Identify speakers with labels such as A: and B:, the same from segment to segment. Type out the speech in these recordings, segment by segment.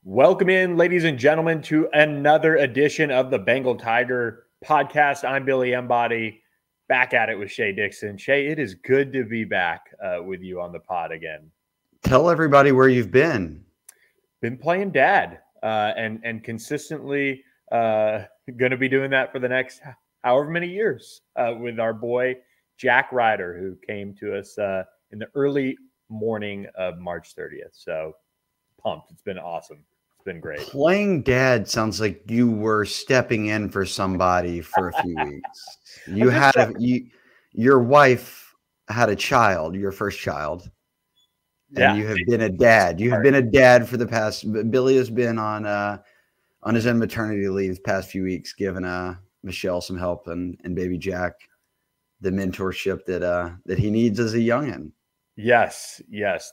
A: Welcome in, ladies and gentlemen, to another edition of the Bengal Tiger Podcast. I'm Billy Embody, back at it with Shea Dixon. Shea, it is good to be back with you on the pod again.
B: Tell everybody where you've been.
A: Been playing dad and consistently going to be doing that for the next however many years with our boy Jack Ryder, who came to us in the early morning of March 30th. So pumped. It's been awesome. Been great.
B: Playing dad sounds like you were stepping in for somebody for a few weeks. Your wife had a child, your first child, and you have been a dad. You have been a dad for the past. Billy has been on his own maternity leave the past few weeks, giving Michelle some help and baby Jack the mentorship that he needs as a youngin'.
A: Yes.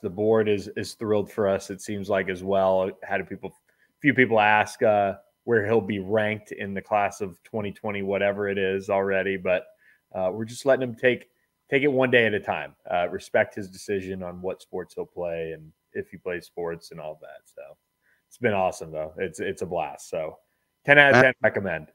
A: The board is thrilled for us. It seems like as well. Had a few people ask where he'll be ranked in the class of 2020, whatever it is already. But we're just letting him take it one day at a time. Respect his decision on what sports he'll play and if he plays sports and all that. So it's been awesome though. It's a blast. So 10 out of 10 recommend.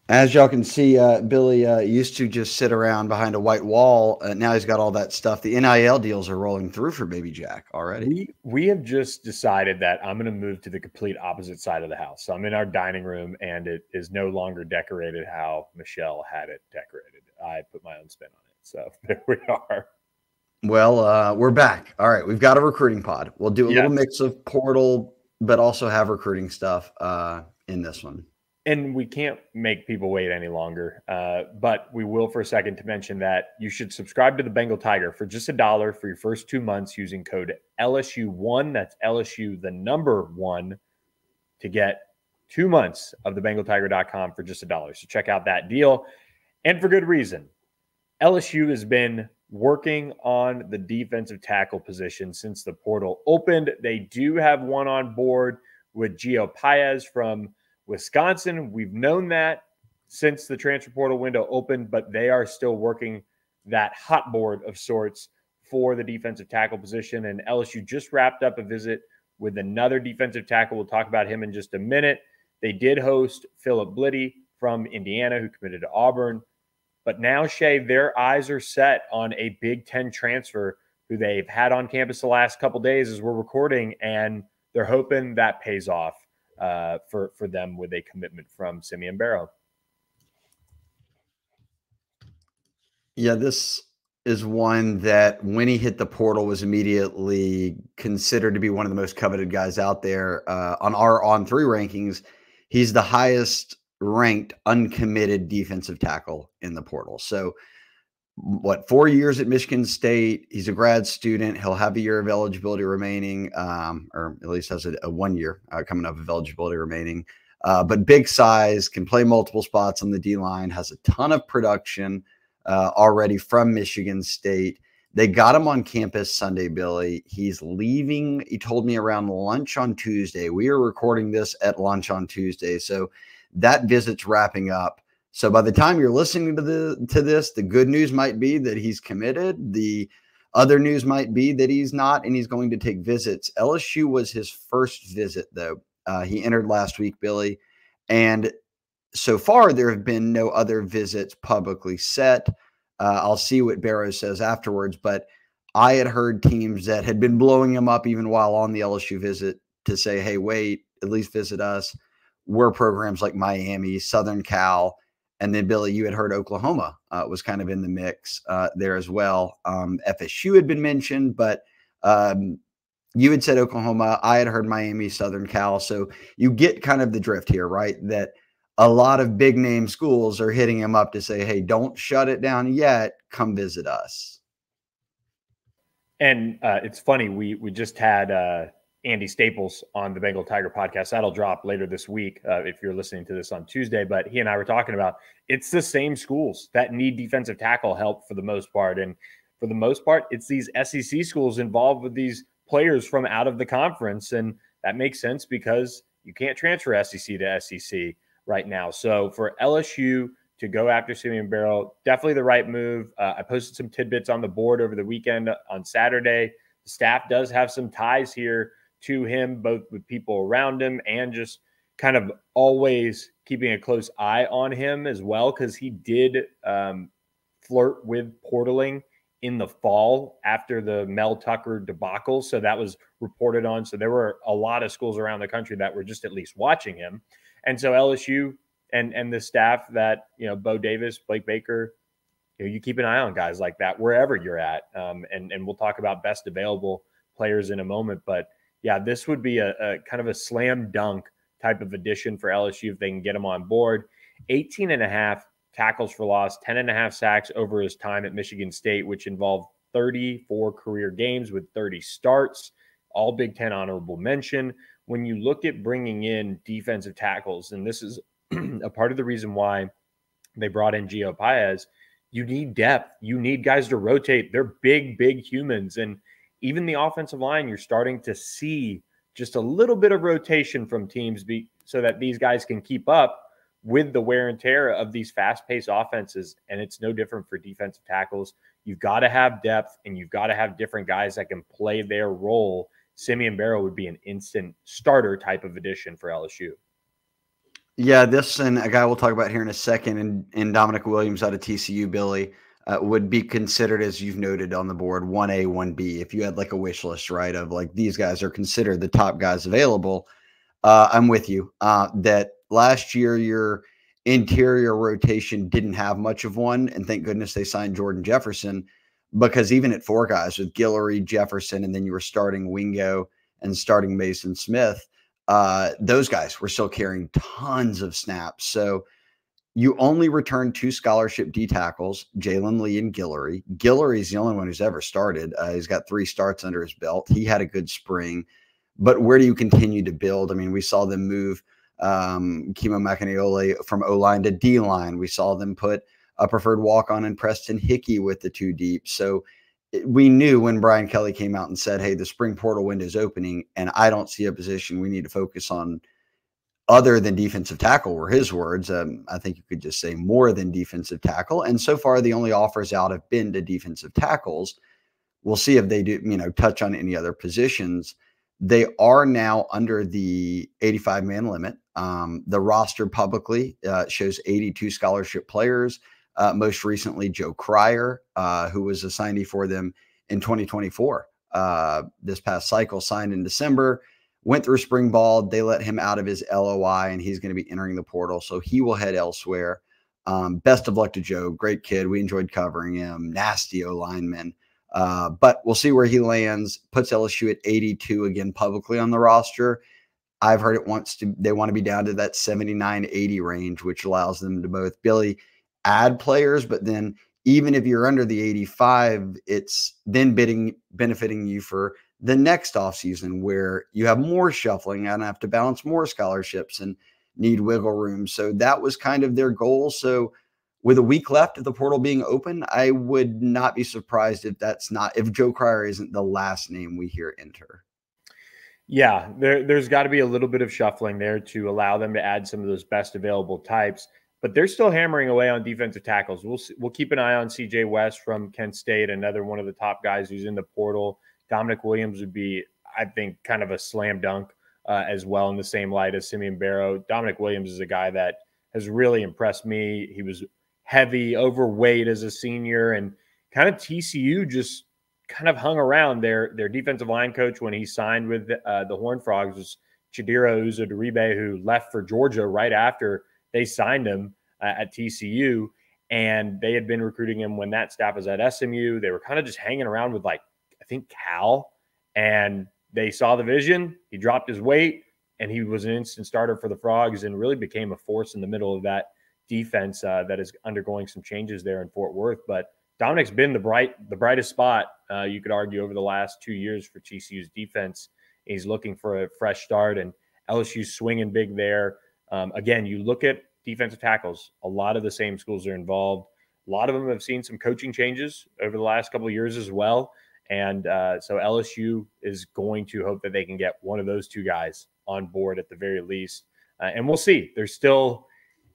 B: As y'all can see, Billy used to just sit around behind a white wall. Now he's got all that stuff. The NIL deals are rolling through for baby Jack already.
A: We have just decided that I'm going to move to the complete opposite side of the house. So I'm in our dining room, and it is no longer decorated how Michelle had it decorated. I put my own spin on it. So there we are.
B: Well, we're back. All right. We've got a recruiting pod. We'll do a little mix of portal, but also have recruiting stuff in this one.
A: And we can't make people wait any longer, but we will for a second to mention that you should subscribe to the Bengal Tiger for just $1 for your first 2 months using code LSU1. That's LSU, the number 1, to get 2 months of the BengalTiger.com for just $1. So check out that deal. And for good reason. LSU has been working on the defensive tackle position since the portal opened. They do have one on board with Gio Paez from Wisconsin. We've known that since the transfer portal window opened, but they are still working that hot board of sorts for the defensive tackle position. And LSU just wrapped up a visit with another defensive tackle. We'll talk about him in just a minute. They did host Philip Bliddy from Indiana, who committed to Auburn. But now, Shea, their eyes are set on a Big Ten transfer who they've had on campus the last couple days as we're recording, and they're hoping that pays off for them with a commitment from Simeon Barrow.
B: Yeah, this is one that when he hit the portal was immediately considered to be one of the most coveted guys out there. On our On3 rankings, he's the highest ranked uncommitted defensive tackle in the portal. So 4 years at Michigan State. He's a grad student. He'll have a year of eligibility remaining, or at least has a 1 year coming up of eligibility remaining. But big size, can play multiple spots on the D-line, has a ton of production already from Michigan State. They got him on campus Sunday, Billy. He's leaving. He told me around lunch on Tuesday. We are recording this at lunch on Tuesday. So that visit's wrapping up. So by the time you're listening to this, the good news might be that he's committed. The other news might be that he's not, and he's going to take visits. LSU was his first visit, though. He entered last week, Billy. And so far, there have been no other visits publicly set. I'll see what Barrow says afterwards. But I had heard teams that had been blowing him up even while on the LSU visit to say, hey, wait, at least visit us. Were programs like Miami, Southern Cal. And then, Billy, you had heard Oklahoma was kind of in the mix there as well. FSU had been mentioned, but you had said Oklahoma. I had heard Miami, Southern Cal. So you get kind of the drift here, right? That a lot of big name schools are hitting him up to say, hey, don't shut it down yet. Come visit us.
A: And it's funny. We just had Andy Staples on the Bengal Tiger podcast. That'll drop later this week if you're listening to this on Tuesday. But he and I were talking about it's the same schools that need defensive tackle help for the most part. And for the most part, it's these SEC schools involved with these players from out of the conference. And that makes sense because you can't transfer SEC to SEC right now. So for LSU to go after Simeon Barrow, definitely the right move. I posted some tidbits on the board over the weekend on Saturday. The staff does have some ties here to him, both with people around him and just kind of always keeping a close eye on him as well, because he did flirt with portaling in the fall after the Mel Tucker debacle. So that was reported on. So there were a lot of schools around the country that were just at least watching him. And so LSU and the staff that, Bo Davis, Blake Baker, you keep an eye on guys like that wherever you're at. And we'll talk about best available players in a moment. But yeah, this would be a kind of a slam dunk type of addition for LSU if they can get him on board. 18.5 tackles for loss, 10.5 sacks over his time at Michigan State, which involved 34 career games with 30 starts, all Big Ten honorable mention. When you look at bringing in defensive tackles, and this is a part of the reason why they brought in Gio Paez, you need depth. You need guys to rotate. They're big, big humans. And even the offensive line, you're starting to see just a little bit of rotation from teams so that these guys can keep up with the wear and tear of these fast-paced offenses. And it's no different for defensive tackles. You've got to have depth, and you've got to have different guys that can play their role. Simeon Barrow would be an instant starter type of addition for LSU.
B: Yeah, this and a guy we'll talk about here in a second, and Dominic Williams out of TCU, Billy, would be considered, as you've noted on the board, 1A, 1B. If you had like a wish list, right, of like these guys are considered the top guys available, I'm with you that last year your interior rotation didn't have much of one, and thank goodness they signed Jordan Jefferson, because even at 4 guys with Guillory, Jefferson, and then you were starting Wingo and starting Mason Smith, those guys were still carrying tons of snaps. So you only returned 2 scholarship D tackles, Jalen Lee and Guillory. Guillory is the only one who's ever started. He's got 3 starts under his belt. He had a good spring. But where do you continue to build? I mean, we saw them move Kimo Makaniole from O-line to D-line. We saw them put a preferred walk-on in Preston Hickey with the 2 deep. So we knew when Brian Kelly came out and said, hey, the spring portal window is opening, and I don't see a position we need to focus on other than defensive tackle, were his words. I think you could just say more than defensive tackle. And so far, the only offers out have been to defensive tackles. We'll see if they do, touch on any other positions. They are now under the 85-man limit. The roster publicly shows 82 scholarship players. Most recently, Joe Cryer, who was a signee for them in 2024. This past cycle, signed in December, went through spring ball. They let him out of his LOI, and he's going to be entering the portal, so he will head elsewhere. Best of luck to Joe. Great kid. We enjoyed covering him. Nasty O-lineman. But we'll see where he lands. Puts LSU at 82 again publicly on the roster. I've heard they want to be down to that 79-80 range, which allows them to both, Billy, add players, but then even if you're under the 85, it's then benefiting you for the next offseason where you have more shuffling and have to balance more scholarships and need wiggle room. So that was kind of their goal. So with a week left of the portal being open, I would not be surprised if Joe Cryer isn't the last name we hear enter.
A: Yeah, there's got to be a little bit of shuffling there to allow them to add some of those best available types, but they're still hammering away on defensive tackles. We'll keep an eye on CJ West from Kent State, another one of the top guys who's in the portal. Dominic Williams would be, I think, kind of a slam dunk as well in the same light as Simeon Barrow. Dominic Williams is a guy that has really impressed me. He was heavy, overweight as a senior, and kind of TCU just kind of hung around. Their defensive line coach when he signed with the Horned Frogs was Chidera Uzodiribe, who left for Georgia right after they signed him at TCU, and they had been recruiting him when that staff was at SMU. They were kind of just hanging around with, I think Cal, and they saw the vision. He dropped his weight, and he was an instant starter for the Frogs and really became a force in the middle of that defense that is undergoing some changes there in Fort Worth. But Dominic's been the brightest spot, you could argue, over the last 2 years for TCU's defense. He's looking for a fresh start, and LSU's swinging big there. Again, you look at defensive tackles, a lot of the same schools are involved. A lot of them have seen some coaching changes over the last couple of years as well. And so LSU is going to hope that they can get one of those 2 guys on board at the very least. And we'll see. There's still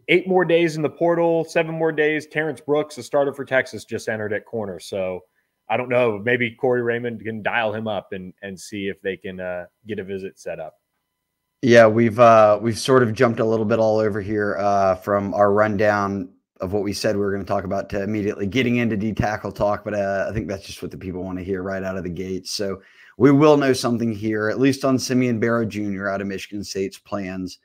A: 8 more days in the portal, 7 more days. Terrence Brooks, the starter for Texas, just entered at corner. So I don't know. Maybe Corey Raymond can dial him up and see if they can get a visit set up.
B: Yeah, we've sort of jumped a little bit all over here from our rundown of what we said we were going to talk about to immediately getting into D-tackle talk, but I think that's just what the people want to hear right out of the gate. So we will know something here, at least on Simeon Barrow Jr. out of Michigan State's plans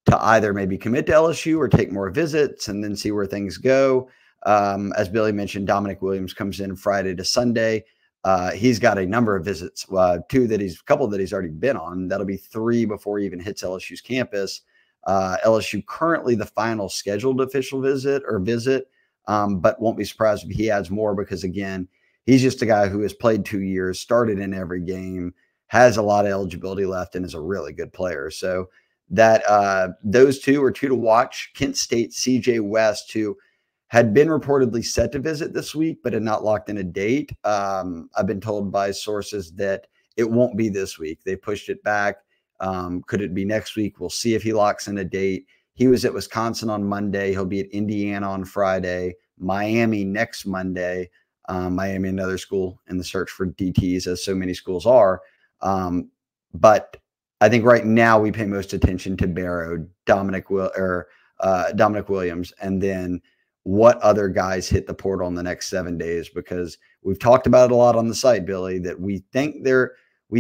B: to either maybe commit to LSU or take more visits and then see where things go. As Billy mentioned, Dominic Williams comes in Friday to Sunday. He's got a number of visits, a couple that he's already been on. That'll be 3 before he even hits LSU's campus. LSU currently the final scheduled official visit, but won't be surprised if he adds more because, again, he's just a guy who has played 2 years, started in every game, has a lot of eligibility left, and is a really good player. So that those two are 2 to watch. Kent State CJ West, who had been reportedly set to visit this week, but had not locked in a date. I've been told by sources that it won't be this week. They pushed it back. Could it be next week? We'll see if he locks in a date. He was at Wisconsin on Monday. He'll be at Indiana on Friday, Miami next Monday. Miami, another school in the search for DTs, as so many schools are. But I think right now we pay most attention to Barrow, Dominic Williams, and then what other guys hit the portal in the next 7 days, because we've talked about it a lot on the site, Billy, that we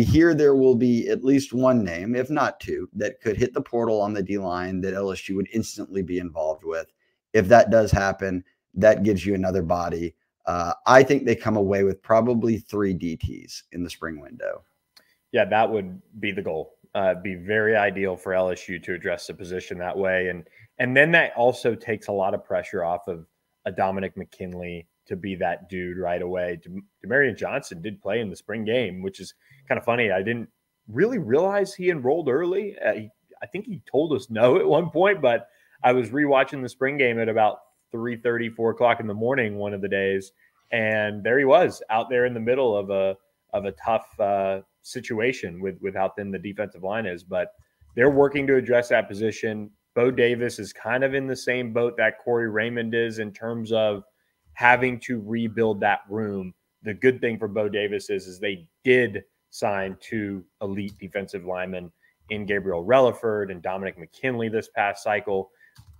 B: hear there will be at least one name, if not 2, that could hit the portal on the D-line that LSU would instantly be involved with. If that does happen, that gives you another body. I think they come away with probably 3 DTs in the spring window.
A: Yeah, that would be the goal. Be very ideal for LSU to address the position that way. And then that also takes a lot of pressure off of a Dominic McKinley to be that dude right away. Demarion Johnson did play in the spring game, which is kind of funny. I didn't really realize he enrolled early. I think he told us no at one point, but I was rewatching the spring game at about 3:30, 4 o'clock in the morning one of the days, and there he was out there in the middle of a tough situation with how thin the defensive line is. But they're working to address that position. Bo Davis is kind of in the same boat that Corey Raymond is in terms of having to rebuild that room. The good thing for Bo Davis is they did sign 2 elite defensive linemen in Gabriel Relaford and Dominic McKinley this past cycle.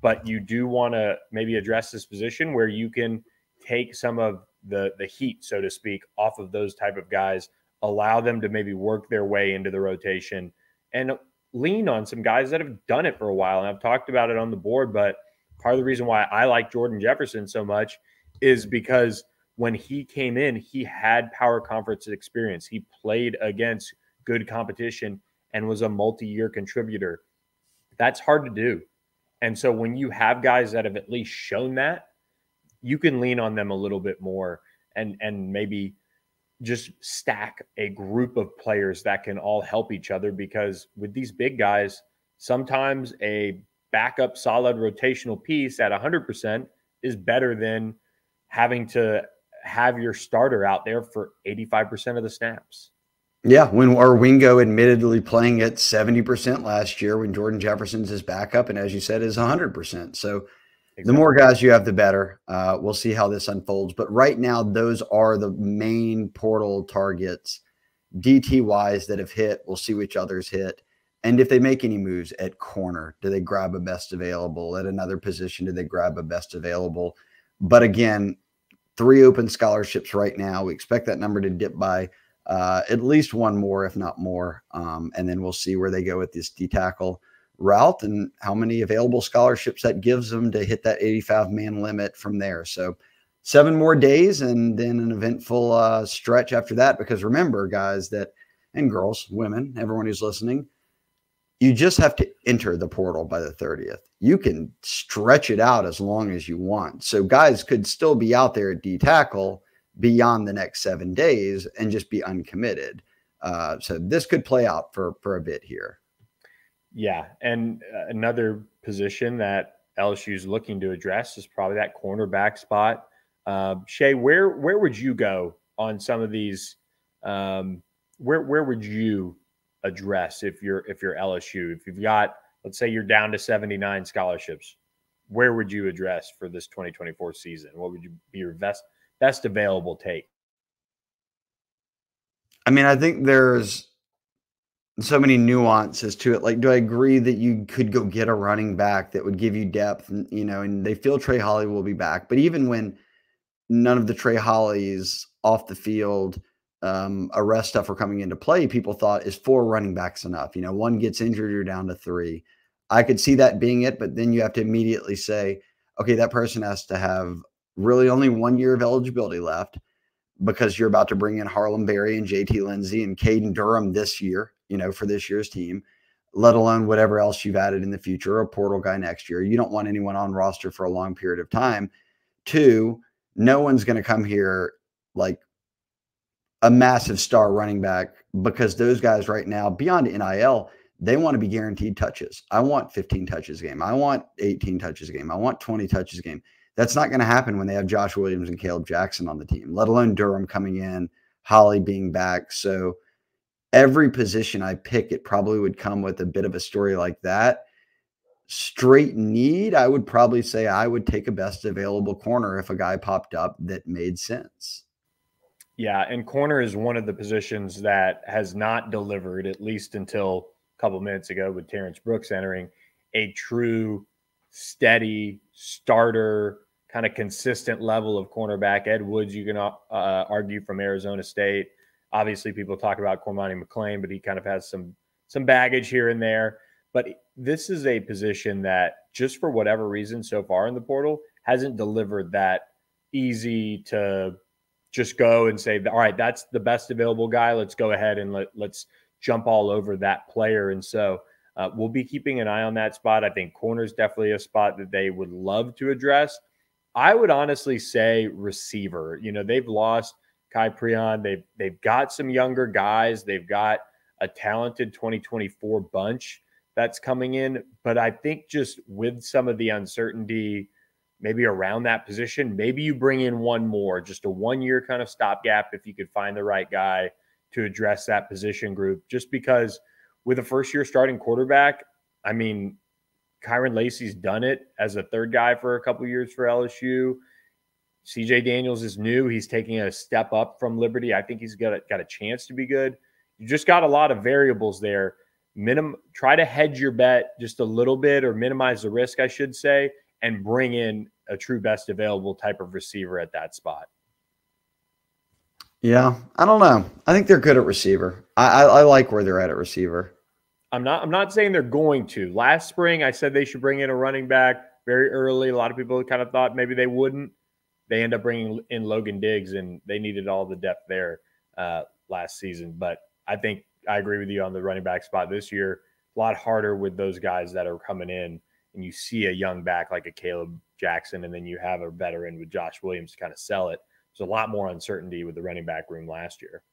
A: But you do want to maybe address this position where you can take some of the heat, so to speak, off of those type of guys, allow them to maybe work their way into the rotation and lean on some guys that have done it for a while. And I've talked about it on the board, but part of the reason why I like Jordan Jefferson so much is because when he came in, he had power conference experience. He played against good competition and was a multi-year contributor. That's hard to do. And so when you have guys that have at least shown that, you can lean on them a little bit more and maybe just stack a group of players that can all help each other, because with these big guys, sometimes a backup solid rotational piece at 100% is better than having to have your starter out there for 85% of the snaps.
B: Yeah, when our Wingo admittedly playing at 70% last year when Jordan Jefferson's his backup, and as you said, is 100%. So exactly. The more guys you have, the better. We'll see how this unfolds. But right now, those are the main portal targets, DT-wise, that have hit. We'll see which others hit. And if they make any moves at corner, do they grab a best available? At another position, do they grab a best available? But again, 3 open scholarships right now. We expect that number to dip by at least 1 more, if not more. And then we'll see where they go with this D-tackle route and how many available scholarships that gives them to hit that 85-man limit from there. So 7 more days and then an eventful stretch after that. Because remember, guys, and girls, women, everyone who's listening, you just have to enter the portal by the 30th. You can stretch it out as long as you want. So guys could still be out there at D-tackle beyond the next 7 days and just be uncommitted. So this could play out for a bit here.
A: Yeah, and another position that LSU is looking to address is probably that cornerback spot. Shea, where would you go on some of these? Where would you address if you're LSU? If you've got, let's say you're down to 79 scholarships, where would you address for this 2024 season? What would be your best available take?
B: I mean, I think there's so many nuances to it. Like, do I agree that you could go get a running back that would give you depth? And they feel Trey Holly will be back. But even when none of the Trey Hollies off the field arrest stuff are coming into play, people thought, is 4 running backs enough? One gets injured, you're down to 3. I could see that being it, but then you have to immediately say, okay, that person has to have really only 1 year of eligibility left, because you're about to bring in Harlem Berry and JT Lindsey and Caden Durham this year, for this year's team, let alone whatever else you've added in the future, a portal guy next year. You don't want anyone on roster for a long period of time. 2, no one's going to come here like a massive star running back, because those guys right now, beyond NIL, they want to be guaranteed touches. I want 15 touches a game. I want 18 touches a game. I want 20 touches a game. That's not going to happen when they have Josh Williams and Caleb Jackson on the team, let alone Durham coming in, Holly being back. So every position I pick, it probably would come with a bit of a story like that. Straight need, I would probably say I would take a best available corner if a guy popped up that made sense.
A: Yeah, and corner is one of the positions that has not delivered, at least until a couple of minutes ago with Terrence Brooks entering, a true steady starter, kind of consistent level of cornerback. Ed Woods, you can argue, from Arizona State. Obviously, people talk about Cormani McClain, but he kind of has some baggage here and there. But this is a position that, just for whatever reason so far in the portal, hasn't delivered that easy to just go and say, all right, that's the best available guy. Let's go ahead and let's jump all over that player. And so we'll be keeping an eye on that spot. I think corner is definitely a spot that they would love to address. I would honestly say receiver. They've lost Kai Preon. They've got some younger guys. They've got a talented 2024 bunch that's coming in. But I think just with some of the uncertainty maybe around that position, maybe you bring in one more, just a 1-year kind of stopgap if you could find the right guy to address that position group. Just because with a first-year starting quarterback, I mean, Kyron Lacey's done it as a third guy for a couple years for LSU. CJ Daniels is new. He's taking a step up from Liberty. I think he's got a chance to be good. You just got a lot of variables there. Try to hedge your bet just a little bit, or minimize the risk, I should say, and bring in a true best available type of receiver at that spot.
B: Yeah, I don't know. I think they're good at receiver. I like where they're at receiver.
A: I'm not saying they're going to. Last spring, I said they should bring in a running back very early. A lot of people kind of thought maybe they wouldn't. They end up bringing in Logan Diggs, and they needed all the depth there last season. But I think I agree with you on the running back spot this year. A lot harder with those guys that are coming in, and you see a young back like a Caleb Jackson, and then you have a veteran with Josh Williams to kind of sell it. There's a lot more uncertainty with the running back room last year.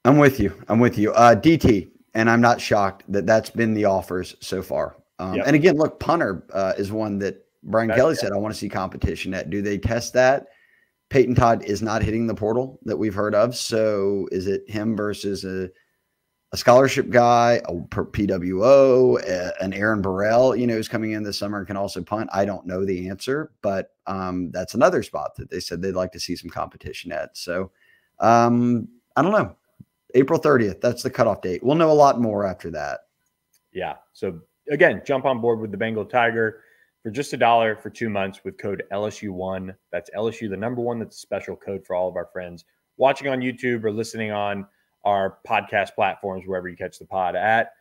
B: I'm with you. DT, and I'm not shocked that that's been the offers so far.
A: Yep.
B: And again, look, punter is one that Brian Kelly said, I want to see competition at. Do they test that? Peyton Todd is not hitting the portal that we've heard of. So is it him versus a scholarship guy, a PWO, an Aaron Burrell, who's coming in this summer and can also punt? I don't know the answer, but that's another spot that they said they'd like to see some competition at. So I don't know. April 30th, that's the cutoff date. We'll know a lot more after that.
A: Yeah. So again, jump on board with the Bengal Tiger for just $1 for 2 months with code LSU1. That's LSU, the number 1. That's a special code for all of our friends watching on YouTube or listening on our podcast platforms, wherever you catch the pod at.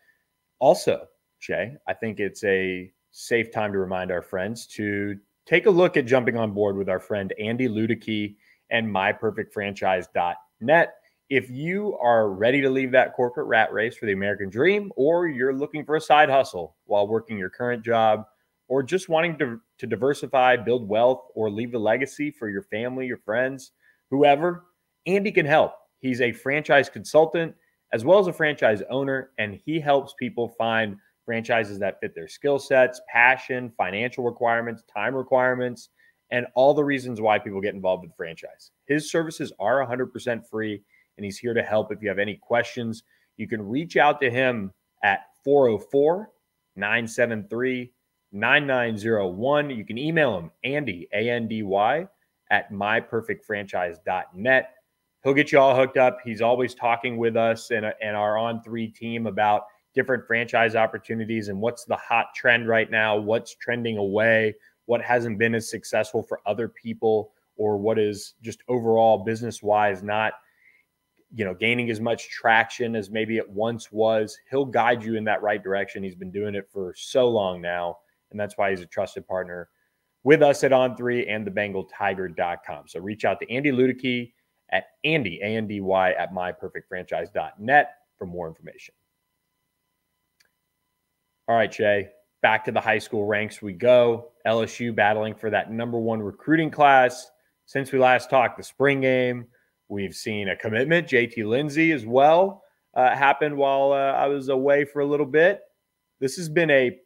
A: Also, Jay, I think it's a safe time to remind our friends to take a look at jumping on board with our friend Andy Ludicky and myperfectfranchise.net. If you are ready to leave that corporate rat race for the American dream, or you're looking for a side hustle while working your current job, or just wanting to diversify, build wealth, or leave a legacy for your family, your friends, whoever, Andy can help. He's a franchise consultant as well as a franchise owner, and he helps people find franchises that fit their skill sets, passion, financial requirements, time requirements, and all the reasons why people get involved with the franchise. His services are 100% free, and he's here to help. If you have any questions, you can reach out to him at 404-973-9901. You can email him, Andy, ANDY, at myperfectfranchise.net. he'll get you all hooked up. He's always talking with us and our On3 team about different franchise opportunities and what's the hot trend right now, what's trending away, what hasn't been as successful for other people, or what is just overall business-wise not, gaining as much traction as maybe it once was. He'll guide you in that right direction. He's been doing it for so long now, and that's why he's a trusted partner with us at On3 and thebengaltiger.com. So reach out to Andy Ludicky at Andy, A-N-D-Y, at myperfectfranchise.net for more information. All right, Shay, back to the high school ranks we go. LSU battling for that number one recruiting class. Since we last talked, the spring game, we've seen a commitment. JT Lindsey as well happened while I was away for a little bit. This has been a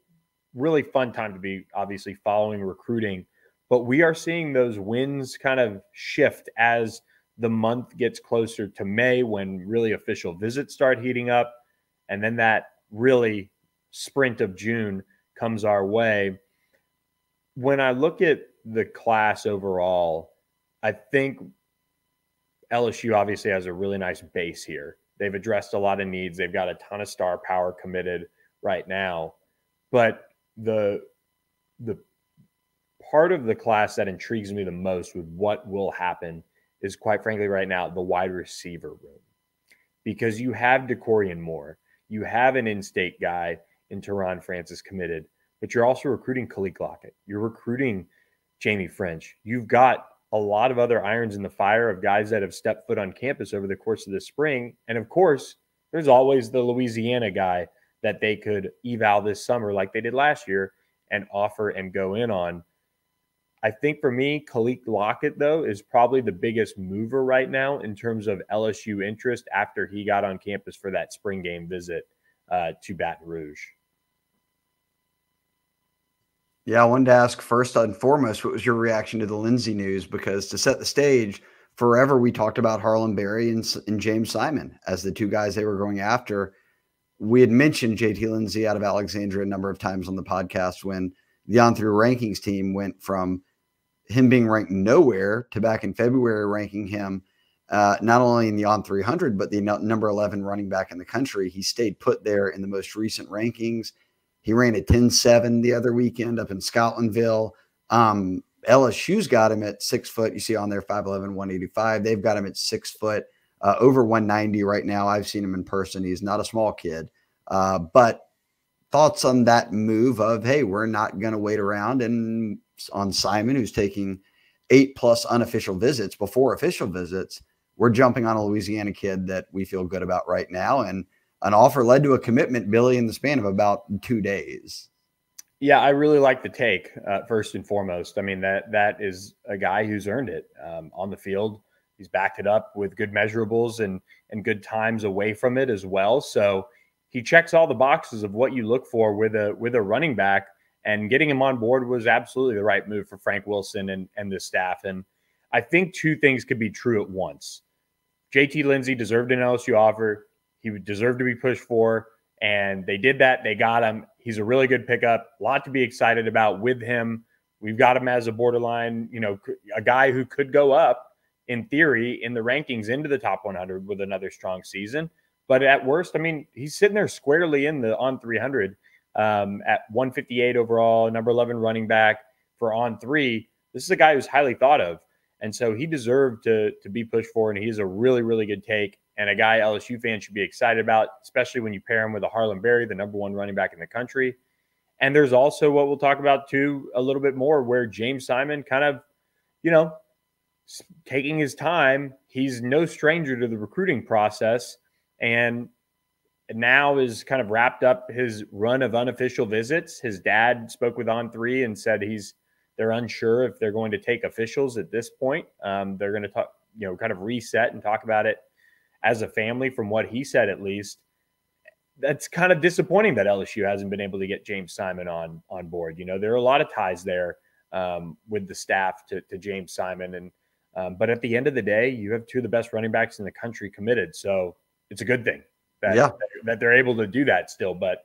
A: really fun time to be obviously following recruiting, but we are seeing those wins kind of shift as the month gets closer to May, when really official visits start heating up. And then that really sprint of June comes our way. When I look at the class overall, I think LSU obviously has a really nice base here. They've addressed a lot of needs. They've got a ton of star power committed right now. But the part of the class that intrigues me the most with what will happen is, quite frankly, right now, the wide receiver room. Because you have DeCorian Moore. You have an in-state guy in Teron Francis committed, but you're also recruiting Khalid Lockett. You're recruiting Jamie French. You've got a lot of other irons in the fire of guys that have stepped foot on campus over the course of the spring. And of course, there's always the Louisiana guy that they could eval this summer like they did last year and offer and go in on. I think for me, Khalid Lockett, though, is probably the biggest mover right now in terms of LSU interest after he got on campus for that spring game visit to Baton Rouge.
B: Yeah, I wanted to ask first and foremost, what was your reaction to the Lindsey news? Because to set the stage, forever we talked about Harlan Berry and James Simon as the two guys they were going after. We had mentioned JT Lindsey out of Alexandria a number of times on the podcast when the On3 rankings team went from him being ranked nowhere to back in February ranking him not only in the On300, but the number 11 running back in the country. He stayed put there in the most recent rankings. He ran a 10.7 the other weekend up in Scotlandville. LSU's got him at 6 foot. You see on there 5'11", 185. They've got him at 6 foot, over 190 right now. I've seen him in person. He's not a small kid. But thoughts on that move of, hey, we're not going to wait around, and on Simon, who's taking 8+ unofficial visits before official visits, we're jumping on a Louisiana kid that we feel good about right now. And an offer led to a commitment, Billy, in the span of about 2 days.
A: Yeah, I really like the take, first and foremost. I mean, that is a guy who's earned it on the field. He's backed it up with good measurables and good times away from it as well. So he checks all the boxes of what you look for with a running back, and getting him on board was absolutely the right move for Frank Wilson and the staff. And I think two things could be true at once. JT Lindsey deserved an LSU offer. He would deserve to be pushed for, and they did that. They got him. He's a really good pickup. A lot to be excited about with him. We've got him as a borderline, a guy who could go up in theory in the rankings into the top 100 with another strong season. But at worst, I mean, he's sitting there squarely in the On300 at 158 overall, number 11 running back for On3. This is a guy who's highly thought of. And so he deserved to be pushed for, and he's a really, really good take, and a guy LSU fans should be excited about, especially when you pair him with a Harlan Berry, the number 1 running back in the country. And there's also what we'll talk about too a little bit more, where James Simon kind of, taking his time. He's no stranger to the recruiting process, and now is kind of wrapped up his run of unofficial visits. His dad spoke with On3 and said they're unsure if they're going to take officials at this point. They're going to talk, kind of reset and talk about it as a family, from what he said, at least. That's kind of disappointing that LSU hasn't been able to get James Simon on board. There are a lot of ties there with the staff to James Simon. But at the end of the day, you have two of the best running backs in the country committed. So it's a good thing that they're able to do that still. But,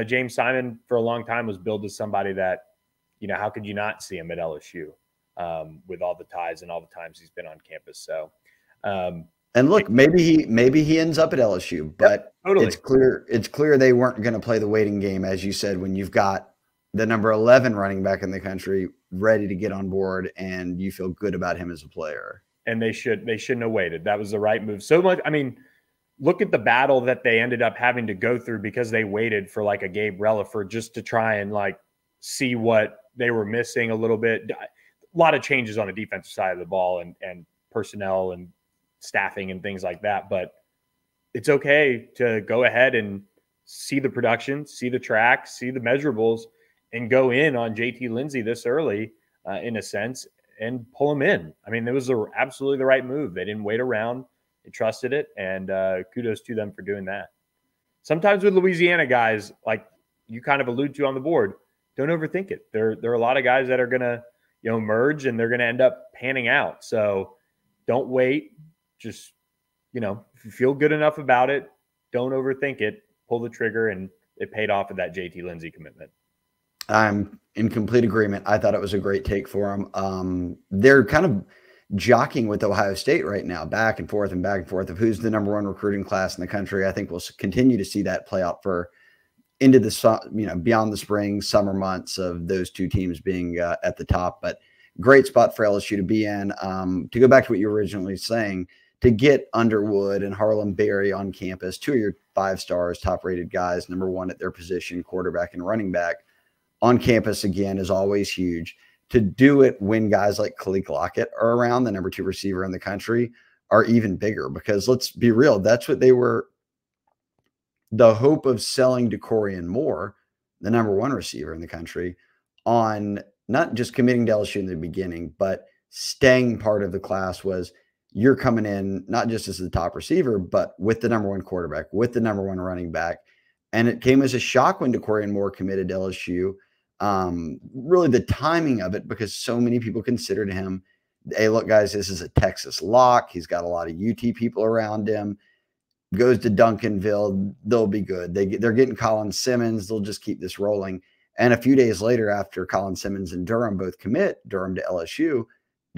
A: James Simon for a long time was billed as somebody that, how could you not see him at LSU with all the ties and all the times he's been on campus? So
B: And look, maybe he ends up at LSU, but
A: totally.
B: it's clear they weren't going to play the waiting game, as you said, when you've got the number 11 running back in the country ready to get on board and you feel good about him as a player.
A: And they shouldn't have waited. That was the right move. So much. I mean, look at the battle that they ended up having to go through because they waited for like a Gabe Relaford just to try and like see what they were missing a little bit. A lot of changes on the defensive side of the ball and personnel and staffing and things like that. But it's okay to go ahead and see the production, see the tracks, see the measurables, and go in on JT Lindsey this early in a sense and pull him in. I mean, it was absolutely the right move. They didn't wait around. They trusted it, and kudos to them for doing that. Sometimes with Louisiana guys, like you kind of allude to on the board, don't overthink it. There are a lot of guys that are going to, merge, and they're going to end up panning out. So don't wait. Just, if you feel good enough about it, don't overthink it. Pull the trigger, and it paid off with that JT Lindsey commitment.
B: I'm in complete agreement. I thought it was a great take for him. They're kind of jockeying with Ohio State right now, back and forth of who's the number one recruiting class in the country. I think we'll continue to see that play out for into the, beyond the spring, summer months of those two teams being at the top. But great spot for LSU to be in. To go back to what you were originally saying, to get Underwood and Harlem Berry on campus, two of your 5 stars, top-rated guys, number one at their position, quarterback and running back, on campus again is always huge. To do it when guys like Khalil Lockett are around, the number 2 receiver in the country, are even bigger, because let's be real, that's what they were. The hope of selling DeCorian Moore, the number 1 receiver in the country, on not just committing to LSU in the beginning, but staying part of the class, was you're coming in not just as the top receiver, but with the number 1 quarterback, with the number 1 running back. And it came as a shock when DeCorian Moore committed to LSU. Really the timing of it, because so many people considered him, hey, look, guys, this is a Texas lock. He's got a lot of UT people around him. Goes to Duncanville, they'll be good. They're getting Colin Simmons. They'll just keep this rolling. And a few days later, after Colin Simmons and Durham both commit, Durham to LSU,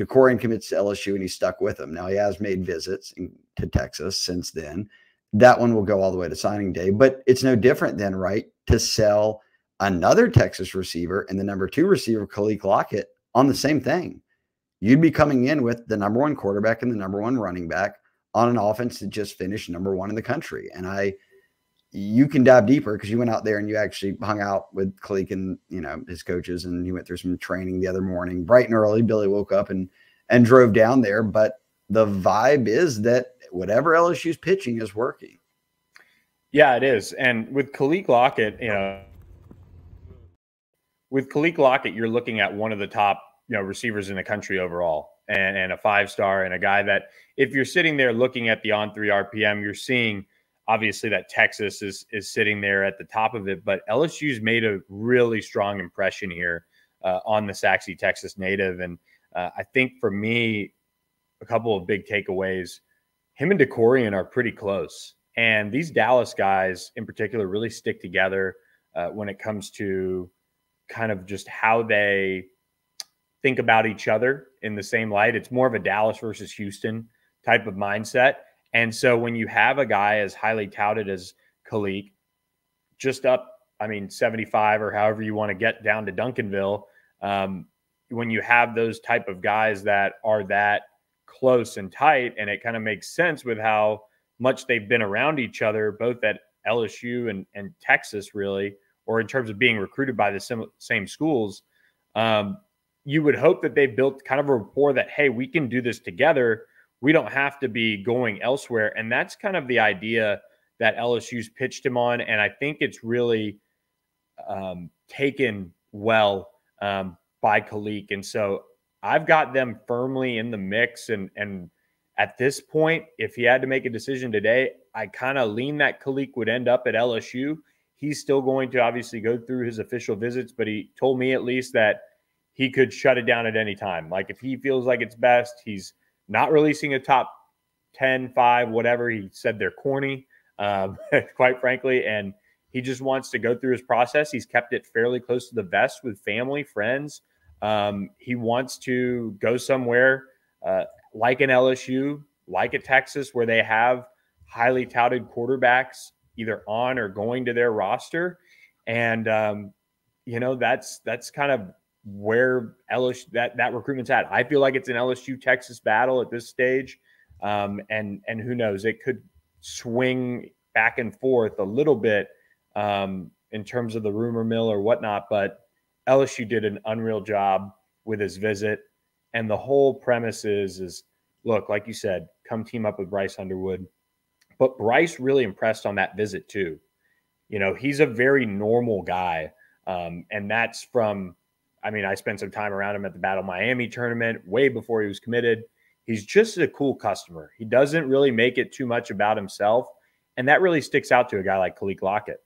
B: DeCorian commits to LSU, and he's stuck with them. Now, he has made visits to Texas since then. That one will go all the way to signing day. But it's no different then, right, to sell another Texas receiver and the number 2 receiver, Khalil Lockett, on the same thing. You'd be coming in with the number 1 quarterback and the number 1 running back on an offense that just finished number 1 in the country. And you can dive deeper, because you went out there and you actually hung out with Khalil and, his coaches, and you went through some training the other morning, bright and early. Billy woke up and drove down there. But the vibe is that whatever LSU's pitching is working.
A: Yeah, it is. And with Khalil Lockett, you're looking at one of the top, receivers in the country overall, and a 5-star, and a guy that, if you're sitting there looking at the on 3 RPM, you're seeing obviously that Texas is sitting there at the top of it, but LSU's made a really strong impression here on the Saxy Texas native. And I think for me, a couple of big takeaways: him and DeCorian are pretty close. And these Dallas guys in particular really stick together when it comes to kind of just how they think about each other in the same light. It's more of a Dallas versus Houston type of mindset. And so when you have a guy as highly touted as Khalil, just up, 75 or however you want to get down to Duncanville, when you have those type of guys that are that close and tight, and it kind of makes sense with how much they've been around each other, both at LSU and Texas, really, or in terms of being recruited by the same schools, you would hope that they built kind of a rapport that, hey, we can do this together. We don't have to be going elsewhere. And that's kind of the idea that LSU's pitched him on. And I think it's really taken well by Khalil. And so I've got them firmly in the mix. And at this point, if he had to make a decision today, I kind of lean that Khalil would end up at LSU. He's still going to obviously go through his official visits, but he told me at least that he could shut it down at any time. Like if he feels like it's best, he's not releasing a top 10, 5, whatever. He said they're corny, quite frankly, and he just wants to go through his process. He's kept it fairly close to the vest with family, friends. He wants to go somewhere like an LSU, like at Texas, where they have highly touted quarterbacks either on or going to their roster. And, that's kind of where LSU, that recruitment's at. I feel like it's an LSU Texas battle at this stage. And who knows, it could swing back and forth a little bit in terms of the rumor mill or whatnot, but LSU did an unreal job with his visit. And the whole premise is look, like you said, come team up with Bryce Underwood. But Bryce really impressed on that visit too. He's a very normal guy. And that's from, I spent some time around him at the Battle Miami tournament way before he was committed. He's just a cool customer. He doesn't really make it too much about himself. And that really sticks out to a guy like Khalid Lockett.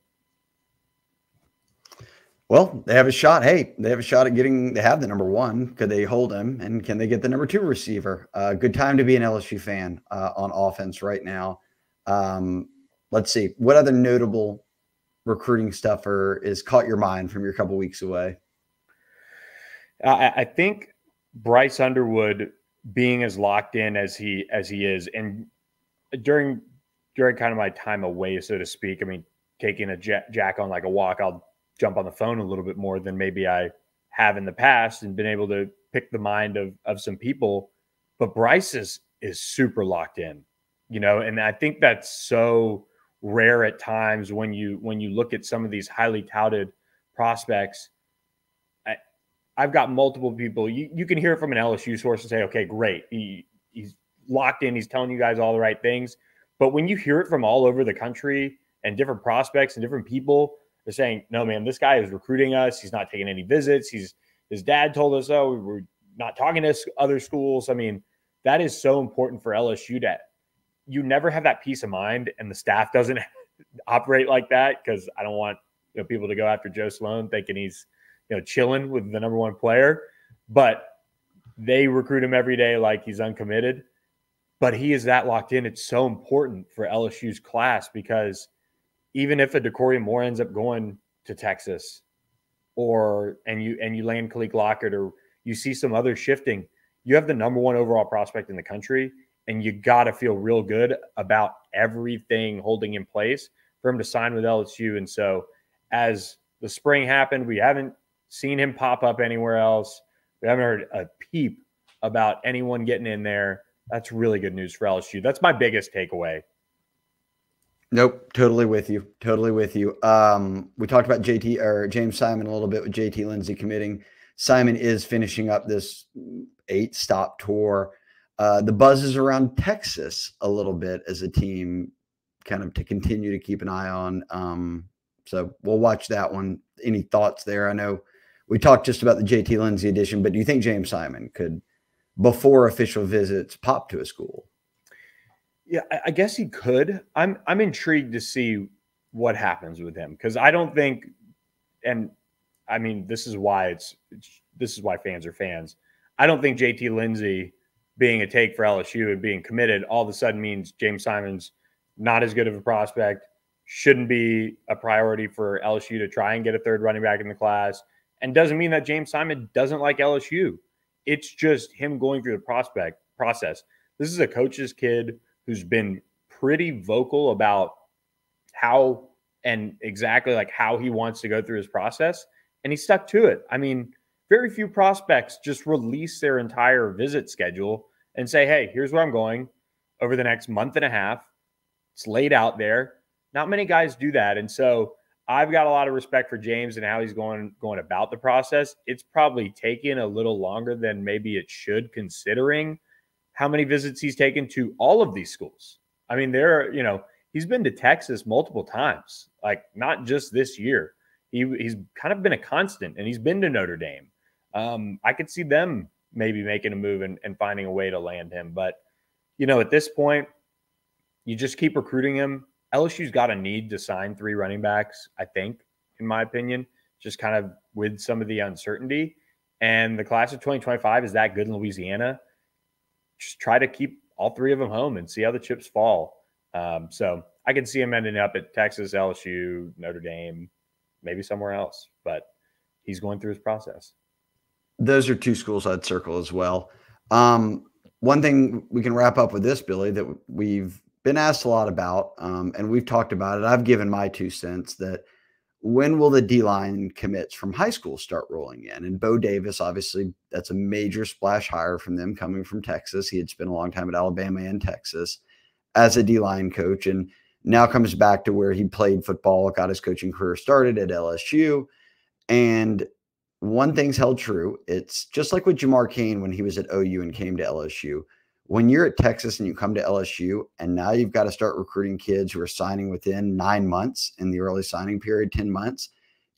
B: Well, they have a shot. Hey, they have a shot at they have the number one. Could they hold him? And can they get the number two receiver? Good time to be an LSU fan on offense right now. Let's see. What other notable recruiting stuff is caught your mind from your couple weeks away?
A: I think Bryce Underwood being as locked in as he is, and during kind of my time away, so to speak, taking a Jack on like a walk, I'll jump on the phone a little bit more than maybe I have in the past and been able to pick the mind of some people. But Bryce is super locked in, and I think that's so rare at times when you look at some of these highly touted prospects. I've got multiple people. You can hear it from an LSU source and say, okay, great. He's locked in. He's telling you guys all the right things. But when you hear it from all over the country and different prospects and different people, they're saying, no, man, this guy is recruiting us. He's not taking any visits. His dad told us, oh, we're not talking to other schools. That is so important for LSU that you never have that peace of mind, and the staff doesn't operate like that, because I don't want people to go after Joe Sloan thinking he's chilling with the number one player. But they recruit him every day like he's uncommitted. But he is that locked in. It's so important for LSU's class, because even if a Decoria Moore ends up going to Texas, and you land Khalid Lockett, or you see some other shifting, you have the number one overall prospect in the country, and you got to feel real good about everything holding in place for him to sign with LSU. And so as the spring happened, we haven't seen him pop up anywhere else. We haven't heard a peep about anyone getting in there. That's really good news for LSU. That's my biggest takeaway.
B: Nope. Totally with you. We talked about James Simon a little bit with JT Lindsey committing. Simon is finishing up this 8-stop tour. The buzz is around Texas a little bit as a team, kind of to continue to keep an eye on. So we'll watch that one. Any thoughts there? I know we talked just about the JT Lindsey edition, but do you think James Simon could, before official visits, pop to a school?
A: Yeah, I guess he could. I'm intrigued to see what happens with him, because I don't think, and this is why fans are fans. I don't think JT Lindsey being a take for LSU and being committed all of a sudden means James Simon's not as good of a prospect, shouldn't be a priority for LSU to try and get a third running back in the class, and doesn't mean that James Simon doesn't like LSU. It's just him going through the prospect process. This is a coach's kid who's been pretty vocal about how and exactly like how he wants to go through his process, and he stuck to it. Very few prospects just release their entire visit schedule and say, hey, here's where I'm going over the next month and a half. It's laid out there. Not many guys do that. And so I've got a lot of respect for James and how he's going about the process. It's probably taken a little longer than maybe it should, considering how many visits he's taken to all of these schools. He's been to Texas multiple times, like not just this year. He's kind of been a constant, and he's been to Notre Dame. I could see them maybe making a move and finding a way to land him. But, at this point, you just keep recruiting him. LSU's got a need to sign 3 running backs, I think, in my opinion, just kind of with some of the uncertainty. And the class of 2025 is that good in Louisiana. Just try to keep all 3 of them home and see how the chips fall. So I can see him ending up at Texas, LSU, Notre Dame, maybe somewhere else. But he's going through his process.
B: Those are 2 schools I'd circle as well. one thing we can wrap up with this, Billy, that we've been asked a lot about, and we've talked about it. I've given my 2 cents that when will the D-line commits from high school start rolling in? And Bo Davis, obviously, that's a major splash hire from them coming from Texas. He had spent a long time at Alabama and Texas as a D-line coach, and now comes back to where he played football, got his coaching career started at LSU. And one thing's held true. It's just like with Jamar Cain when he was at OU and came to LSU. When you're at Texas and you come to LSU and now you've got to start recruiting kids who are signing within 9 months in the early signing period, 10 months,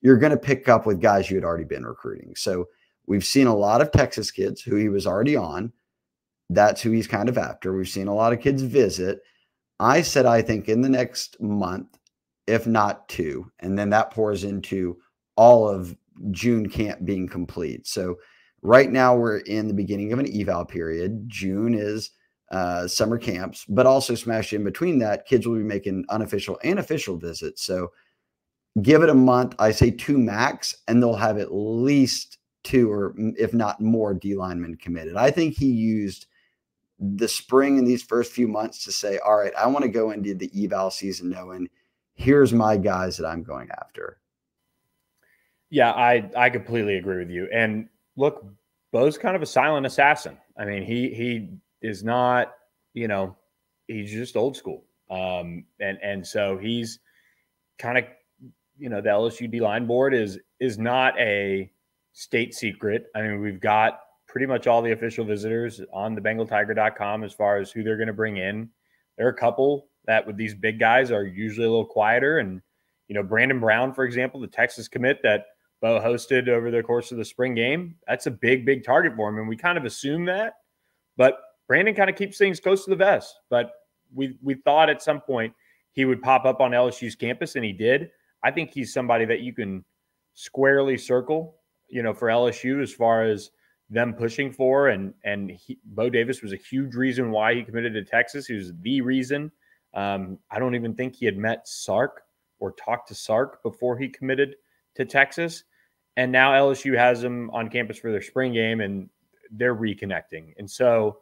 B: you're going to pick up with guys you had already been recruiting. So we've seen a lot of Texas kids who he was already on. That's who he's kind of after. We've seen a lot of kids visit. I said, I think in the next month, if not 2, and then that pours into all of June camp being complete. So right now we're in the beginning of an eval period. June is summer camps, but also smashed in between that, kids will be making unofficial and official visits. So give it a month, I say 2 max, and they'll have at least 2 or if not more D linemen committed. I think he used the spring in these first few months to say, all right, I want to go into the eval season knowing here's my guys that I'm going after.
A: Yeah, I completely agree with you. And look, Bo's kind of a silent assassin. I mean, he is not, he's just old school. And so he's kind of, the LSU D-line board is not a state secret. I mean, we've got pretty much all the official visitors on the BengalTiger.com as far as who they're going to bring in. There are a couple that with these big guys are usually a little quieter. And, Brandon Brown, for example, the Texas commit that Bo hosted over the course of the spring game, that's a big, big target for him. And we kind of assume that. But Brandon kind of keeps things close to the vest. But we thought at some point he would pop up on LSU's campus, and he did. I think he's somebody that you can squarely circle, for LSU as far as them pushing for. And Bo Davis was a huge reason why he committed to Texas. He was the reason. I don't even think he had met Sark or talked to Sark before he committed to Texas. And now LSU has him on campus for their spring game, and they're reconnecting. And so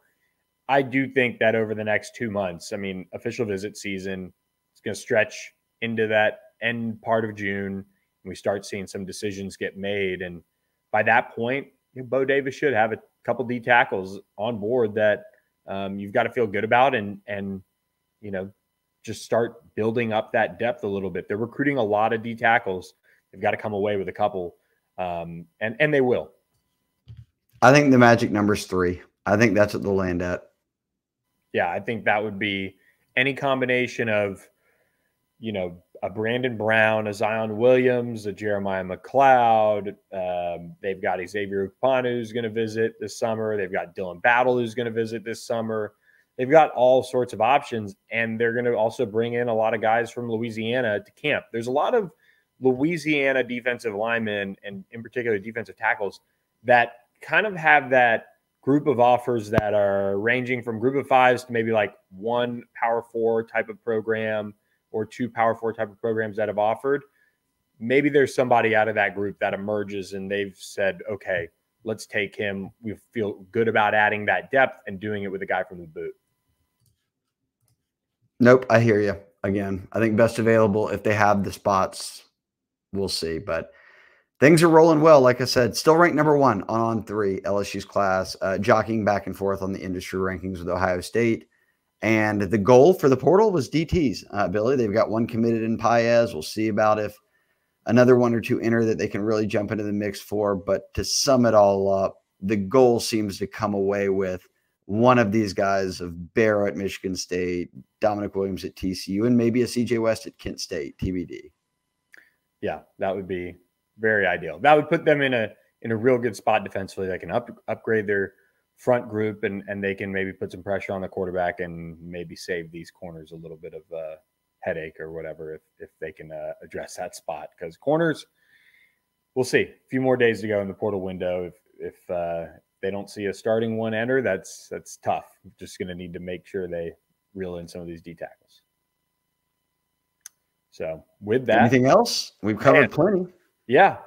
A: I do think that over the next 2 months, official visit season is going to stretch into that end part of June, and we start seeing some decisions get made. And by that point, Bo Davis should have a couple D tackles on board that you've got to feel good about and just start building up that depth a little bit. They're recruiting a lot of D tackles. They've got to come away with a couple, and they will.
B: I think the magic number's 3. I think that's what they'll land at.
A: Yeah, I think that would be any combination of, a Brandon Brown, a Zion Williams, a Jeremiah McLeod. They've got Xavier Upanu who's going to visit this summer. They've got Dylan Battle who's going to visit this summer. They've got all sorts of options, and they're going to also bring in a lot of guys from Louisiana to camp. There's a lot of Louisiana defensive linemen, and in particular defensive tackles, that kind of have that group of offers that are ranging from group of 5s to maybe like 1 Power 4 type of program or 2 Power 4 type of programs that have offered. Maybe there's somebody out of that group that emerges and they've said, okay, let's take him. We feel good about adding that depth and doing it with a guy from the boot.
B: Nope, I hear you. Again, I think best available if they have the spots. We'll see, but things are rolling well. Like I said, still ranked number 1 on 3 LSU's class, jockeying back and forth on the industry rankings with Ohio State. And the goal for the portal was DTs, Billy. They've got 1 committed in Paez. We'll see about if another 1 or 2 enter that they can really jump into the mix for. But to sum it all up, the goal seems to come away with one of these guys of Barrow at Michigan State, Dominic Williams at TCU, and maybe a CJ West at Kent State, TBD.
A: Yeah, that would be very ideal. That would put them in a real good spot defensively. They can upgrade their front group and they can maybe put some pressure on the quarterback and maybe save these corners a little bit of a headache or whatever if they can address that spot. Because corners, we'll see. A few more days to go in the portal window. If they don't see a starting 1 enter, that's tough. Just going to need to make sure they reel in some of these D tackles. So with that,
B: anything else? We've covered plenty.
A: Yeah.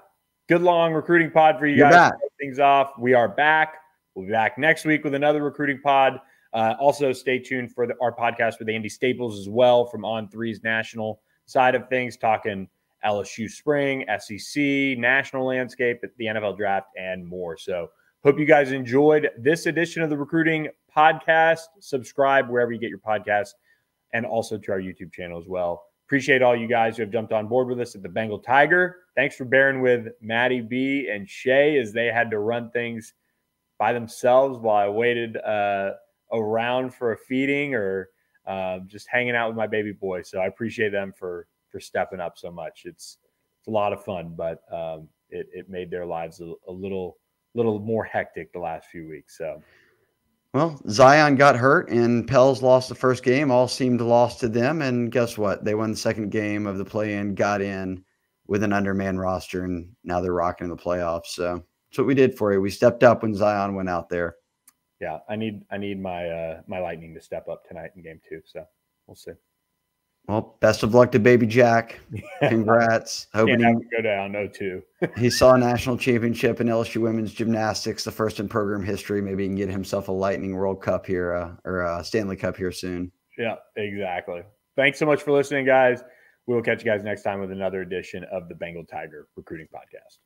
A: Good long recruiting pod for you guys. Things off. We are back. We'll be back next week with another recruiting pod. Also, stay tuned for our podcast with Andy Staples as well from On3's national side of things, talking LSU spring, SEC, national landscape, the NFL draft, and more. So hope you guys enjoyed this edition of the Recruiting Podcast. Subscribe wherever you get your podcasts and also to our YouTube channel as well. Appreciate all you guys who have jumped on board with us at the Bengal Tiger. Thanks for bearing with Maddie B and Shay as they had to run things by themselves while I waited around for a feeding or just hanging out with my baby boy. So I appreciate them for stepping up so much. It's a lot of fun, but it made their lives a little more hectic the last few weeks. So,
B: well, Zion got hurt and Pels lost the first game. All seemed lost to them. And guess what? They won the second game of the play-in, got in with an undermanned roster, and now they're rocking the playoffs. So that's what we did for you. We stepped up when Zion went out there.
A: Yeah, I need my my Lightning to step up tonight in game 2. So we'll see.
B: Well, best of luck to Baby Jack. Congrats.
A: Hoping he go down 0-2.
B: He saw a national championship in LSU women's gymnastics, the first in program history. Maybe he can get himself a Lightning World Cup here or a Stanley Cup here soon.
A: Yeah, exactly. Thanks so much for listening, guys. We'll catch you guys next time with another edition of the Bengal Tiger Recruiting Podcast.